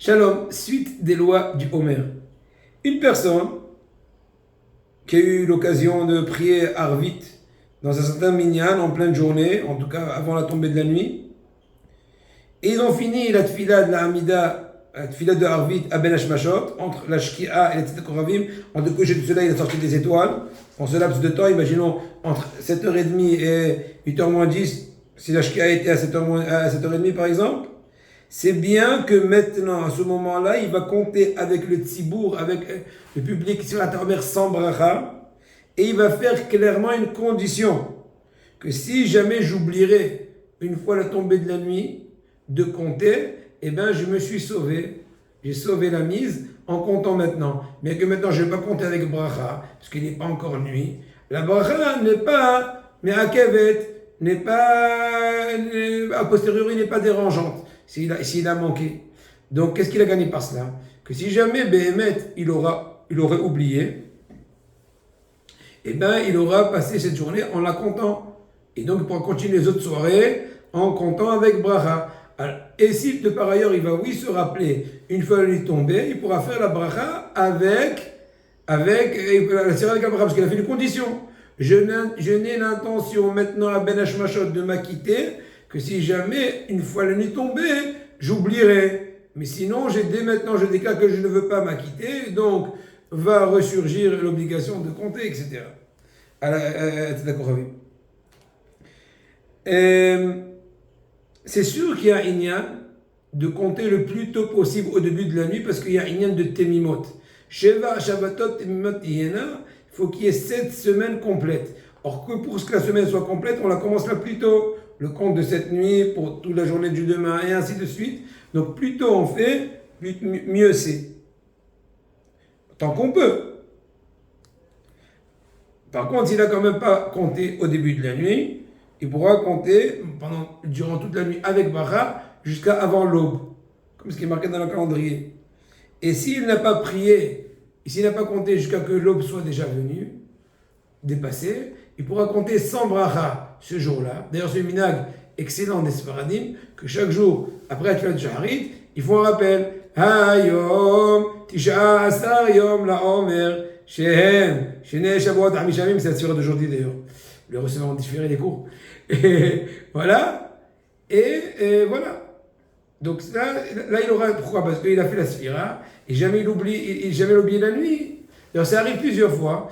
Shalom, suite des lois du Homer. Une personne qui a eu l'occasion de prier Arvit dans un certain minyan en pleine journée, en tout cas avant la tombée de la nuit, et ils ont fini la tfila de la Hamida, la tfila de Arvit à Ben Hashmashot, entre la Shkia et les Tzedek Koravim, entre le coucher du soleil et la sortie des étoiles. En ce laps de temps, imaginons entre 7h30 et 8h moins 10, si la Shkia était à 7h30 par exemple. C'est bien que maintenant, à ce moment-là, il va compter avec le tzibour, avec le public sur la terre sans bracha, et il va faire clairement une condition, que si jamais j'oublierai, une fois la tombée de la nuit, de compter, eh bien je me suis sauvé, j'ai sauvé la mise en comptant maintenant. Mais que maintenant je ne vais pas compter avec bracha, parce qu'il n'est pas encore nuit. La bracha n'est pas, mais à kevet, n'est pas, a posteriori n'est pas dérangeante. S'il a manqué. Donc, qu'est-ce qu'il a gagné par cela? Que si jamais Béhémet, il aurait oublié, eh bien, il aura passé cette journée en la comptant. Et donc, il pourra continuer les autres soirées en comptant avec bracha. Et si, de par ailleurs, il va, se rappeler, une fois la nuit tombée, il pourra faire la bracha avec la bracha, parce qu'il a fait une condition. Je n'ai l'intention maintenant à Ben Hashmashot de m'acquitter que si jamais, une fois la nuit tombée, j'oublierai. Mais sinon, dès maintenant, je déclare que je ne veux pas m'acquitter, donc va ressurgir l'obligation de compter, etc. D'accord avec c'est sûr qu'il y a un inyan de compter le plus tôt possible au début de la nuit, parce qu'il y a un inyan de Temimot. Sheva, Shabbatot, Temimot, Yena, il faut qu'il y ait 7 semaines complètes. Or, que pour que la semaine soit complète, on la commence là plus tôt. Le compte de cette nuit pour toute la journée du demain et ainsi de suite. Donc plus tôt on fait, mieux c'est. Tant qu'on peut. Par contre, s'il n'a quand même pas compté au début de la nuit, il pourra compter durant toute la nuit avec bracha jusqu'à avant l'aube, comme ce qui est marqué dans le calendrier. Et s'il n'a pas prié, et s'il n'a pas compté jusqu'à que l'aube soit déjà venue, dépassée, il pourra compter sans bracha ce jour-là. D'ailleurs, c'est un minhag excellent des Sfaradim, que chaque jour, après la Tfilat Shaharit, ils font un rappel. Hayom, Tisha Asar Yom La Omer, Shehem, Shene Shavuot Hamishamim, c'est la tirade d'aujourd'hui d'ailleurs. Le receveur ont différé les cours. Et voilà. Et voilà. Donc là, il aura. Pourquoi? Parce qu'il a fait la Sphira, et jamais il oublie la nuit. Alors ça arrive plusieurs fois.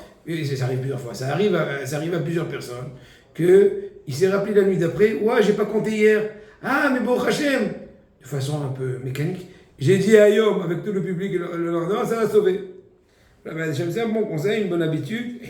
Ça arrive à plusieurs personnes qu'il s'est rappelé la nuit d'après. Ouais, j'ai pas compté hier. Ah, mais bon, Hachem, de façon un peu mécanique, j'ai dit à Yom avec tout le public le lendemain, ça l'a sauvé. C'est un bon conseil, une bonne habitude.